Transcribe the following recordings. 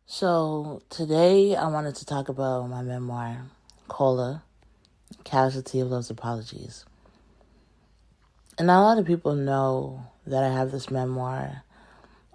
So today I wanted to talk about my memoir, Cola, Casualty of Love's Apologies. And not a lot of people know that I have this memoir.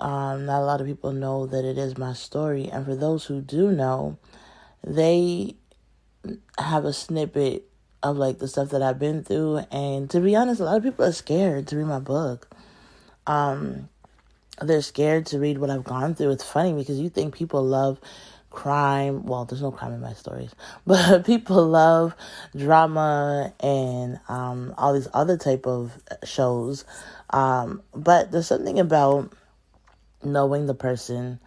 Not a lot of people know that it is my story. And for those who do know, they have a snippet of like the stuff that I've been through. And to be honest, a lot of people are scared to read my book. They're scared to read what I've gone through. It's funny because you think people love crime. Well, there's no crime in my stories, but people love drama and all these other type of shows. But there's something about knowing the person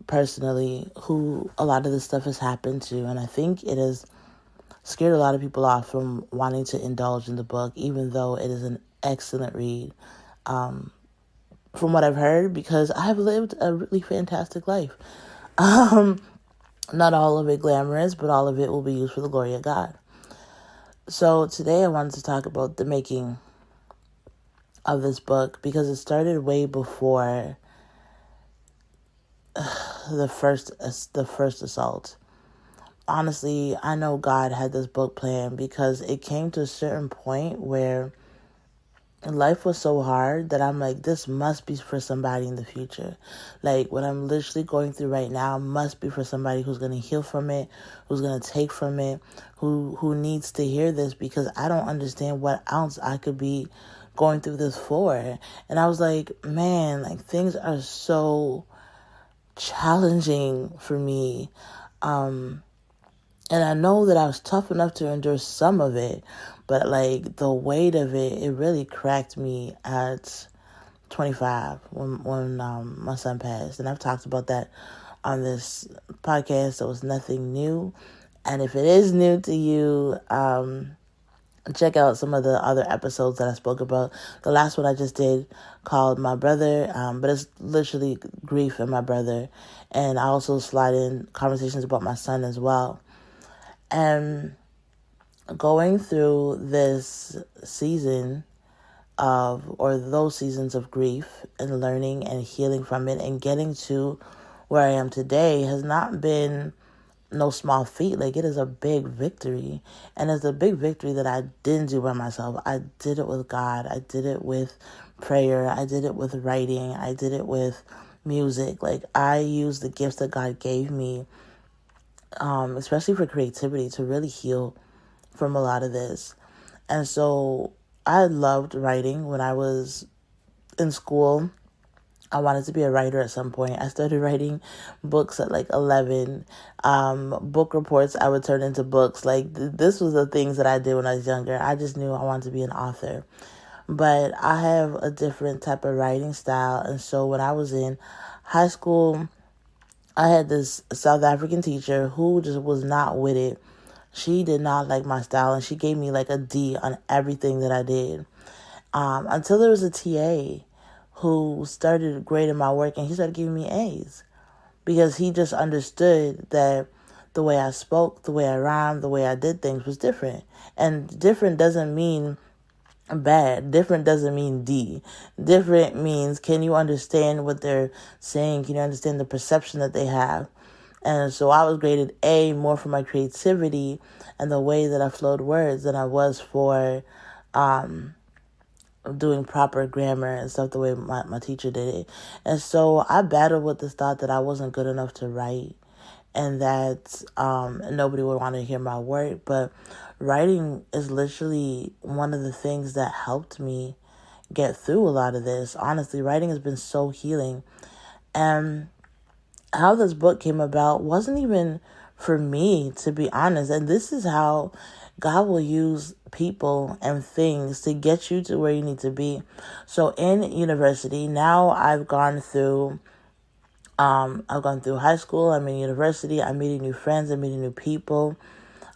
personally who a lot of this stuff has happened to, and I think it has scared a lot of people off from wanting to indulge in the book, even though it is an excellent read. From what I've heard, because I have lived a really fantastic life. Not all of it glamorous, but all of it will be used for the glory of God. So today I wanted to talk about the making of this book because it started way before the first assault. Honestly, I know God had this book planned because it came to a certain point where life was so hard that I'm like, this must be for somebody in the future. Like, what I'm literally going through right now must be for somebody who's going to heal from it, who's going to take from it, who needs to hear this, because I don't understand what else I could be going through this for. And I was like, man, like, things are so challenging for me. And I know that I was tough enough to endure some of it, but like the weight of it, it really cracked me at 25 when my son passed. And I've talked about that on this podcast, so it's nothing new. And if it is new to you, check out some of the other episodes that I spoke about. The last one I just did called My Brother, but it's literally grief and my brother. And I also slide in conversations about my son as well. And going through this season or those seasons of grief and learning and healing from it and getting to where I am today has not been no small feat. Like, it is a big victory. And it's a big victory that I didn't do by myself. I did it with God. I did it with prayer. I did it with writing. I did it with music. Like, I used the gifts that God gave me, especially for creativity, to really heal from a lot of this. And so I loved writing when I was in school. I wanted to be a writer at some point. I started writing books at like 11. Book reports I would turn into books. Like, this was the things that I did when I was younger. I just knew I wanted to be an author. But I have a different type of writing style. And so when I was in high school, I had this South African teacher who just was not with it. She did not like my style, and she gave me like a D on everything that I did. Until there was a TA who started grading my work, and he started giving me A's because he just understood that the way I spoke, the way I rhymed, the way I did things was different. And different doesn't mean bad. Different doesn't mean D. Different means, can you understand what they're saying? Can you understand the perception that they have? And so I was graded A more for my creativity and the way that I flowed words than I was for doing proper grammar and stuff the way my teacher did it. And so I battled with this thought that I wasn't good enough to write and that nobody would want to hear my work. But writing is literally one of the things that helped me get through a lot of this. Honestly, writing has been so healing. And how this book came about wasn't even for me, to be honest. And this is how God will use people and things to get you to where you need to be. So in university, now I've gone through high school, I'm in university, I'm meeting new friends, I'm meeting new people.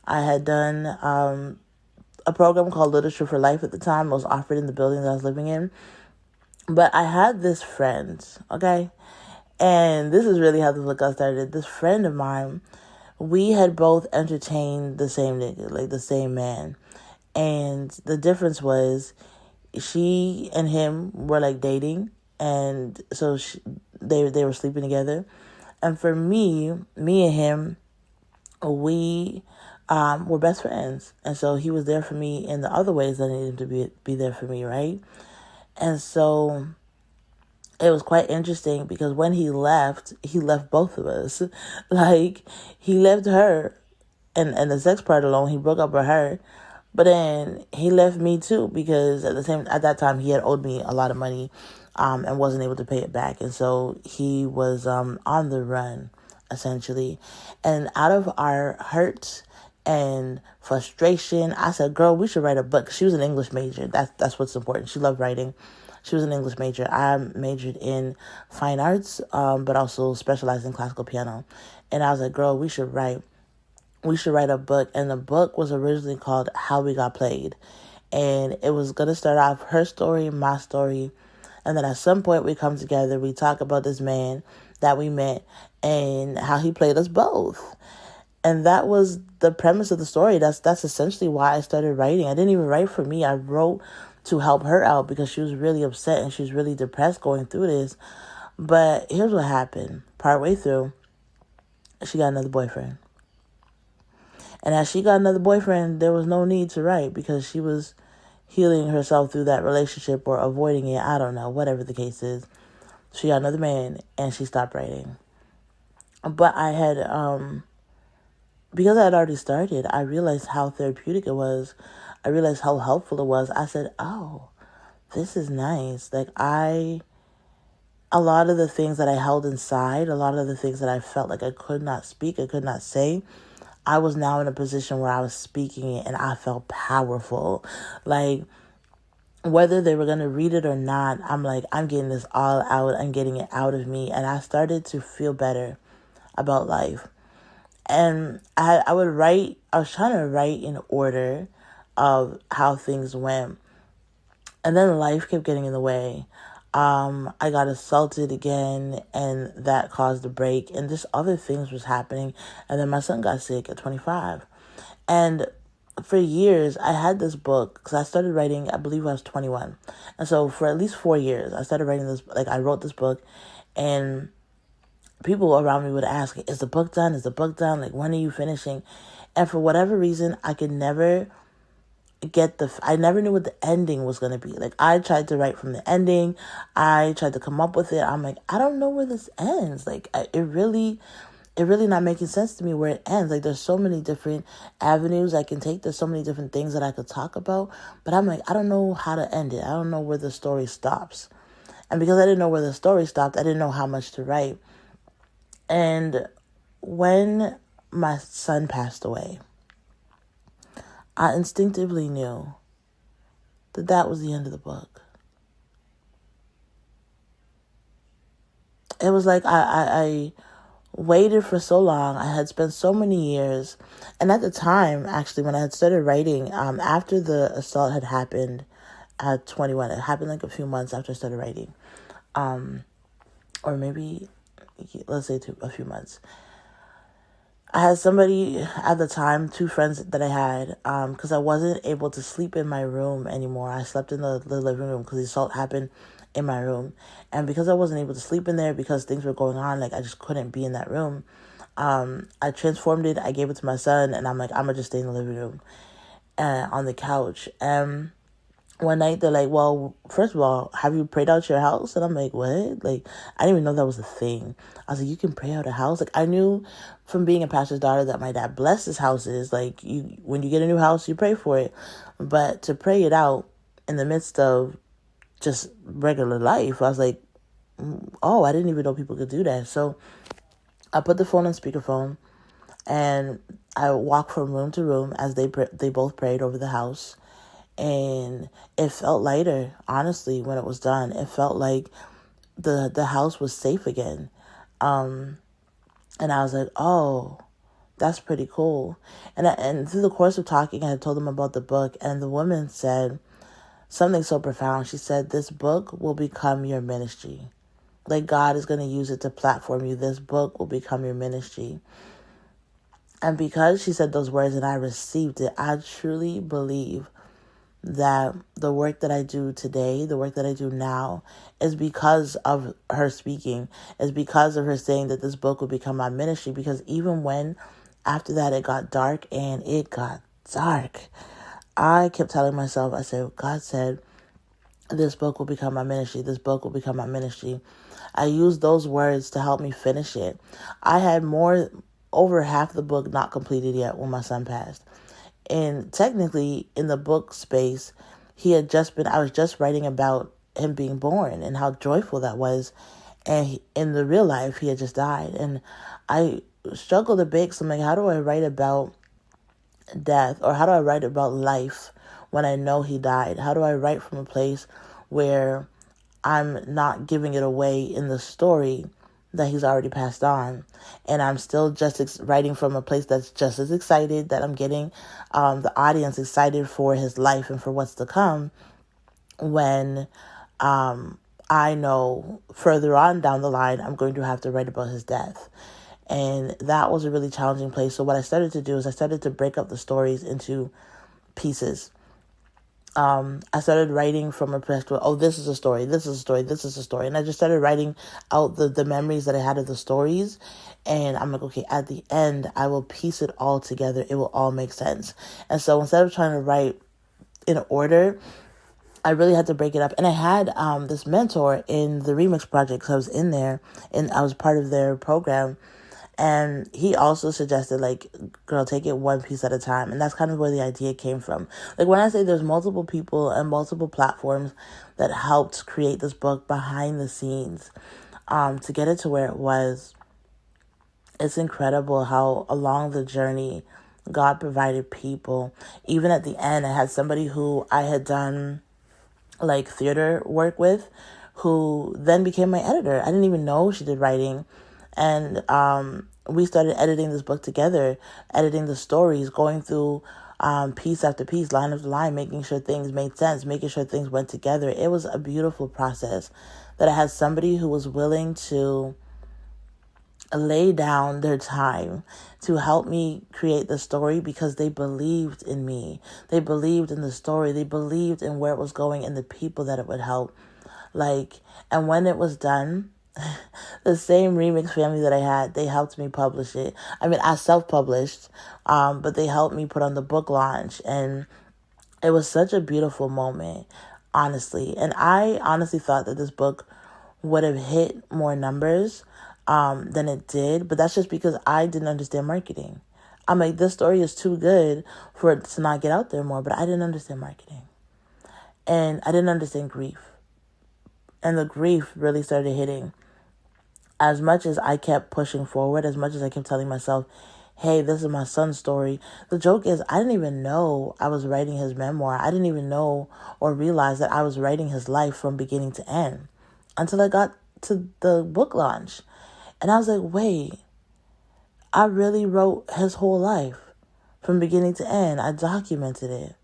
I had done a program called Literature for Life at the time. It was offered in the building that I was living in. But I had this friend, okay? And this is really how the book got started. This friend of mine, we had both entertained the same nigga, like the same man. And the difference was she and him were like dating. And so they were sleeping together. And for me and him, we were best friends. And so he was there for me in the other ways that I needed him to be there for me, right? And so it was quite interesting because when he left both of us. Like, he left her and the sex part alone, he broke up with her. But then he left me too because at that time he had owed me a lot of money and wasn't able to pay it back. And so he was on the run, essentially. And out of our hurt and frustration, I said, girl, we should write a book. She was an English major. That's what's important. She loved writing. She was an English major. I majored in fine arts, but also specialized in classical piano. And I was like, girl, we should write a book. And the book was originally called How We Got Played. And it was going to start off her story, my story. And then at some point we come together, we talk about this man that we met and how he played us both. And that was the premise of the story. That's essentially why I started writing. I didn't even write for me. I wrote to help her out because she was really upset and she was really depressed going through this. But here's what happened. Partway through, she got another boyfriend. And as she got another boyfriend, there was no need to write because she was healing herself through that relationship or avoiding it. I don't know, whatever the case is. She got another man and she stopped writing. But I had, because I had already started, I realized how therapeutic it was. I realized how helpful it was. I said, oh, this is nice. Like, a lot of the things that I held inside, a lot of the things that I felt like I could not speak, I could not say, I was now in a position where I was speaking it and I felt powerful. Like, whether they were going to read it or not, I'm like, I'm getting this all out. I'm getting it out of me. And I started to feel better about life. And I would write, I was trying to write in order of how things went. And then life kept getting in the way. I got assaulted again, and that caused a break. And just other things was happening. And then my son got sick at 25. And for years, I had this book, because I started writing, I believe I was 21. And so for at least 4 years, I started writing this, like I wrote this book, and people around me would ask, is the book done? Is the book done? Like, when are you finishing? And for whatever reason, I could never I never knew what the ending was going to be. Like, I tried to write from the ending. I tried to come up with it. I'm like, I don't know where this ends. Like, it really not making sense to me where it ends. Like, there's so many different avenues I can take. There's so many different things that I could talk about. But I'm like, I don't know how to end it. I don't know where the story stops. And because I didn't know where the story stopped, I didn't know how much to write. And when my son passed away, I instinctively knew that was the end of the book. It was like I waited for so long. I had spent so many years. And at the time, actually, when I had started writing, after the assault had happened at 21, it happened like a few months after I started writing. Or maybe, let's say a few months. I had somebody at the time, 2 friends that I had, because I wasn't able to sleep in my room anymore. I slept in the living room because the assault happened in my room. And because I wasn't able to sleep in there because things were going on, like I just couldn't be in that room, I transformed it. I gave it to my son, and I'm like, I'm going to just stay in the living room on the couch. And one night they're like, well, first of all, have you prayed out your house? And I'm like, what? Like, I didn't even know that was a thing. I was like, you can pray out a house? Like, I knew from being a pastor's daughter that my dad blesses houses. Like, when you get a new house, you pray for it. But to pray it out in the midst of just regular life, I was like, oh, I didn't even know people could do that. So I put the phone on speakerphone, and I walked from room to room as they both prayed over the house. And it felt lighter, honestly, when it was done. It felt like the house was safe again. And I was like, oh, that's pretty cool. And through the course of talking, I had told them about the book. And the woman said something so profound. She said, this book will become your ministry. Like, God is going to use it to platform you. This book will become your ministry. And because she said those words and I received it, I truly believe that the work that I do today, the work that I do now, is because of her speaking, is because of her saying that this book would become my ministry. Because even when after that it got dark, and it got dark, I kept telling myself, I said, God said, this book will become my ministry. This book will become my ministry. I used those words to help me finish it. I had over half the book not completed yet when my son passed. And technically, in the book space, I was just writing about him being born and how joyful that was. And in the real life, he had just died. And I struggled a bit. So I'm like, how do I write about death, or how do I write about life when I know he died? How do I write from a place where I'm not giving it away in the story that he's already passed on, and I'm still just writing from a place that's just as excited, that I'm getting the audience excited for his life and for what's to come, when I know further on down the line I'm going to have to write about his death. And that was a really challenging place. So what I started to do is I started to break up the stories into pieces. I started writing from a perspective, this is a story, this is a story, this is a story. And I just started writing out the memories that I had of the stories. And I'm like, okay, at the end, I will piece it all together. It will all make sense. And so instead of trying to write in order, I really had to break it up. And I had this mentor in the Remix Project, because I was in there and I was part of their program. And he also suggested, like, girl, take it one piece at a time. And that's kind of where the idea came from. Like, when I say there's multiple people and multiple platforms that helped create this book behind the scenes to get it to where it was, it's incredible how along the journey God provided people. Even at the end, I had somebody who I had done like theater work with, who then became my editor. I didn't even know she did writing. And we started editing this book together, editing the stories, going through piece after piece, line after line, making sure things made sense, making sure things went together. It was a beautiful process that I had somebody who was willing to lay down their time to help me create the story, because they believed in me. They believed in the story. They believed in where it was going and the people that it would help. And when it was done, the same Remix family that I had, they helped me publish it. I mean, I self-published, but they helped me put on the book launch. And it was such a beautiful moment, honestly. And I honestly thought that this book would have hit more numbers than it did. But that's just because I didn't understand marketing. I'm like, this story is too good for it to not get out there more. But I didn't understand marketing. And I didn't understand grief. And the grief really started hitting. As much as I kept pushing forward, as much as I kept telling myself, hey, this is my son's story. The joke is, I didn't even know I was writing his memoir. I didn't even know or realize that I was writing his life from beginning to end until I got to the book launch. And I was like, wait, I really wrote his whole life from beginning to end. I documented it.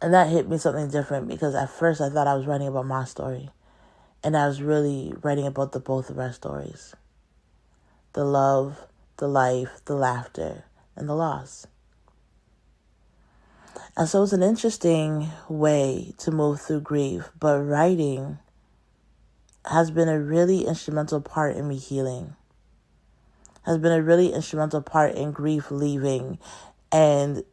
And that hit me something different, because at first I thought I was writing about my story. And I was really writing about the both of our stories. The love, the life, the laughter, and the loss. And so it's an interesting way to move through grief. But writing has been a really instrumental part in me healing. Has been a really instrumental part in grief leaving and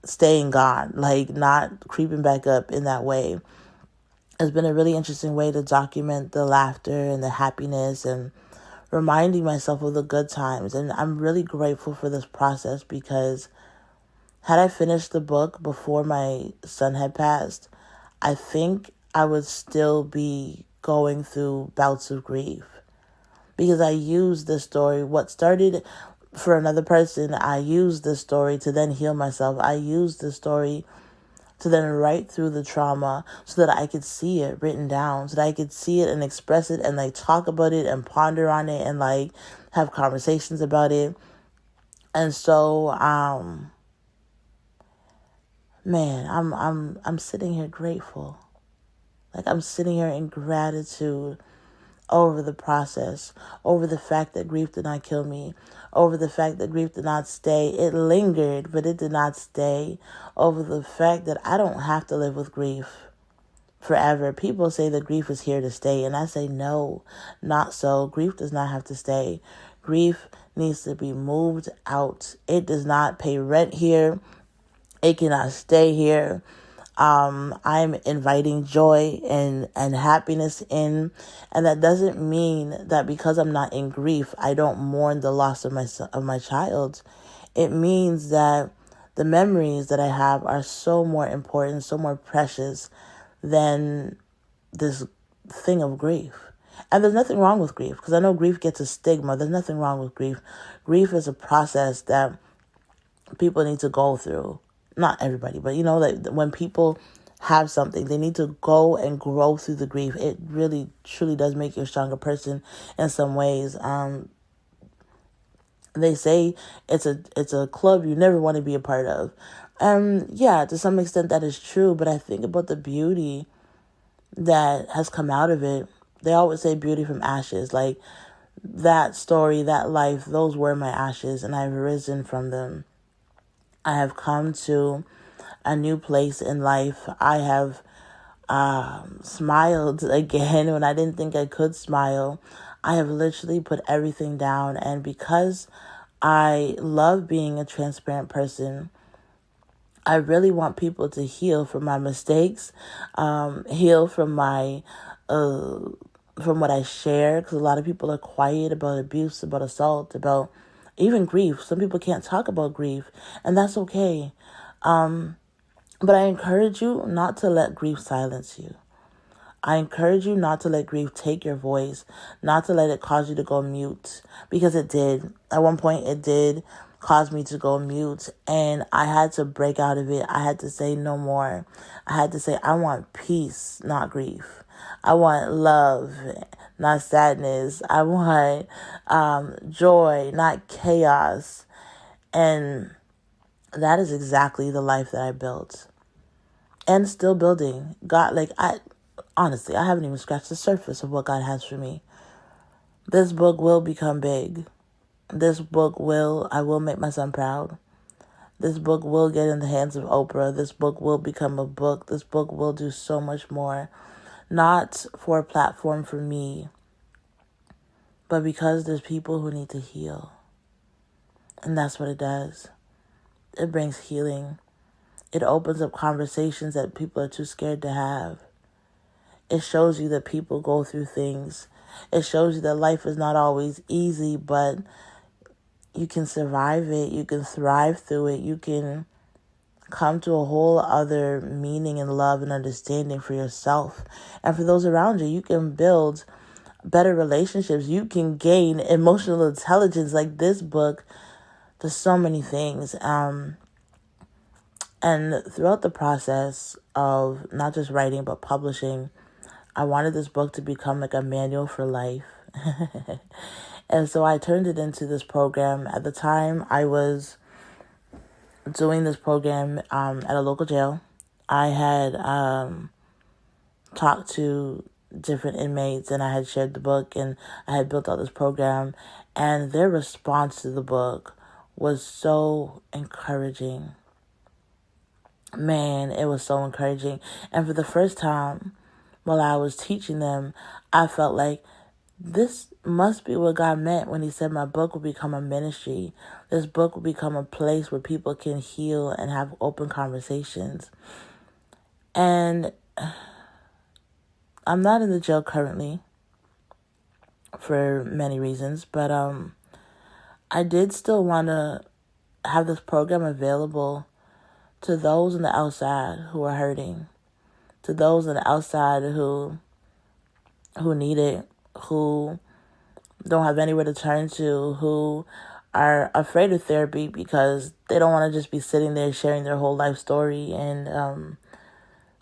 staying gone. Like, not creeping back up in that way. It's been a really interesting way to document the laughter and the happiness and reminding myself of the good times. And I'm really grateful for this process, because had I finished the book before my son had passed, I think I would still be going through bouts of grief, because I used this story. What started for another person, I used this story to then heal myself. I used this story to then write through the trauma so that I could see it written down, so that I could see it and express it and like talk about it and ponder on it and like have conversations about it. And so, man, I'm sitting here grateful. Like, I'm sitting here in gratitude over the process, over the fact that grief did not kill me, over the fact that grief did not stay. It lingered, but it did not stay. Over the fact that I don't have to live with grief forever. People say that grief is here to stay, and I say no, not so. Grief does not have to stay. Grief needs to be moved out. It does not pay rent here. It cannot stay here. I'm inviting joy and happiness in, and that doesn't mean that because I'm not in grief, I don't mourn the loss of my child. It means that the memories that I have are so more important, so more precious than this thing of grief. And there's nothing wrong with grief, because I know grief gets a stigma. There's nothing wrong with grief. Grief is a process that people need to go through. Not everybody, but that when people have something, they need to go and grow through the grief. It really, truly does make you a stronger person in some ways. They say it's a club you never want to be a part of. Yeah, to some extent that is true, but I think about the beauty that has come out of it. They always say beauty from ashes. Like, that story, that life, those were my ashes, and I've risen from them. I have come to a new place in life. I have smiled again when I didn't think I could smile. I have literally put everything down, and because I love being a transparent person, I really want people to heal from my mistakes, heal from my from what I share, because a lot of people are quiet about abuse, about assault, about even grief. Some people can't talk about grief, and that's okay. But I encourage you not to let grief silence you. I encourage you not to let grief take your voice, not to let it cause you to go mute, because it did. At one point, it did cause me to go mute, and I had to break out of it. I had to say no more. I had to say, I want peace, not grief. I want love, not sadness. I want joy, not chaos. And that is exactly the life that I built and still building. Honestly, I haven't even scratched the surface of what God has for me. This book will become big. I will make my son proud. This book will get in the hands of Oprah. This book will become a book. This book will do so much more. Not for a platform for me, but because there's people who need to heal. And that's what it does. It brings healing. It opens up conversations that people are too scared to have. It shows you that people go through things. It shows you that life is not always easy, but you can survive it. You can thrive through it. You can come to a whole other meaning and love and understanding for yourself and for those around you. You can build better relationships. You can gain emotional intelligence. Like, this book, there's so many things. And throughout the process of not just writing, but publishing, I wanted this book to become like a manual for life. And so I turned it into this program. At the time, I was doing this program at a local jail. I had talked to different inmates, and I had shared the book, and I had built out this program, and their response to the book was so encouraging. Man, it was so encouraging. And for the first time, while I was teaching them, I felt like this must be what God meant when he said my book will become a ministry. This book will become a place where people can heal and have open conversations. And I'm not in the jail currently for many reasons, but I did still want to have this program available to those on the outside who are hurting, to those on the outside who need it, who don't have anywhere to turn to, who are afraid of therapy because they don't want to just be sitting there sharing their whole life story. And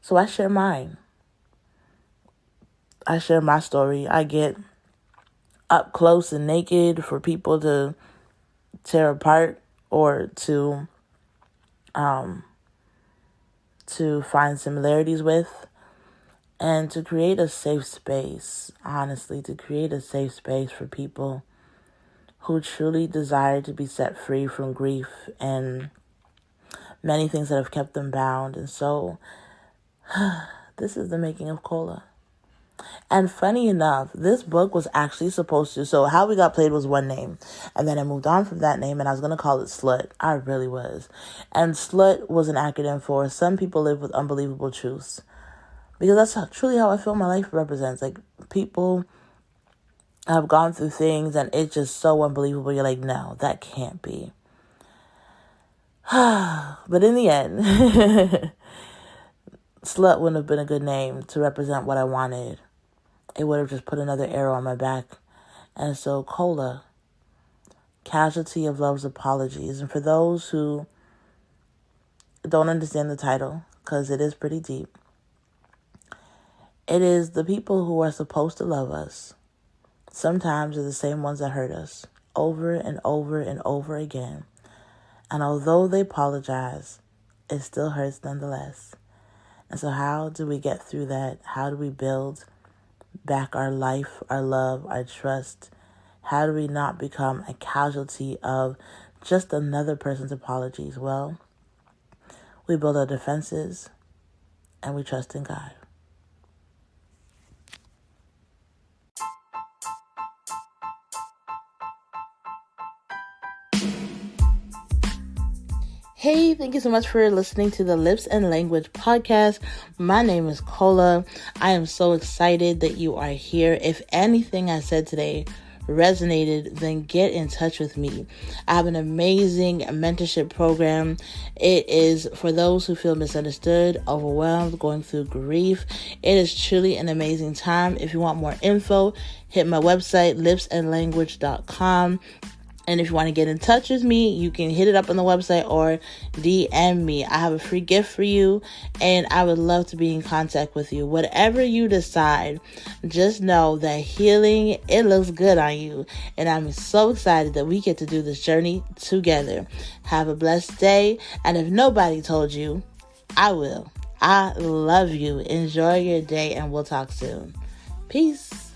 so I share mine. I share my story. I get up close and naked for people to tear apart or to find similarities with. And to create a safe space, honestly, to create a safe space for people who truly desire to be set free from grief and many things that have kept them bound. And so, this is the making of Cola. And funny enough, this book was actually supposed to, so How We Got Played was one name. And then I moved on from that name and I was going to call it Slut. I really was. And Slut was an acronym for Some People Live with Unbelievable Truths. Because that's truly how I feel my life represents. Like, people have gone through things and it's just so unbelievable. You're like, no, that can't be. But in the end, Slut wouldn't have been a good name to represent what I wanted. It would have just put another arrow on my back. And so Cola, Casualty of Love's Apologies. And for those who don't understand the title, because it is pretty deep, it is the people who are supposed to love us sometimes are the same ones that hurt us over and over and over again. And although they apologize, it still hurts nonetheless. And so how do we get through that? How do we build back our life, our love, our trust? How do we not become a casualty of just another person's apologies? Well, we build our defenses and we trust in God. Hey, thank you so much for listening to the Lips and Language podcast. My name is Cola. I am so excited that you are here. If anything I said today resonated, then get in touch with me. I have an amazing mentorship program. It is for those who feel misunderstood, overwhelmed, going through grief. It is truly an amazing time. If you want more info, hit my website, lipsandlanguage.com. And if you want to get in touch with me, you can hit it up on the website or DM me. I have a free gift for you, and I would love to be in contact with you. Whatever you decide, just know that healing, it looks good on you. And I'm so excited that we get to do this journey together. Have a blessed day. And if nobody told you, I will. I love you. Enjoy your day, and we'll talk soon. Peace.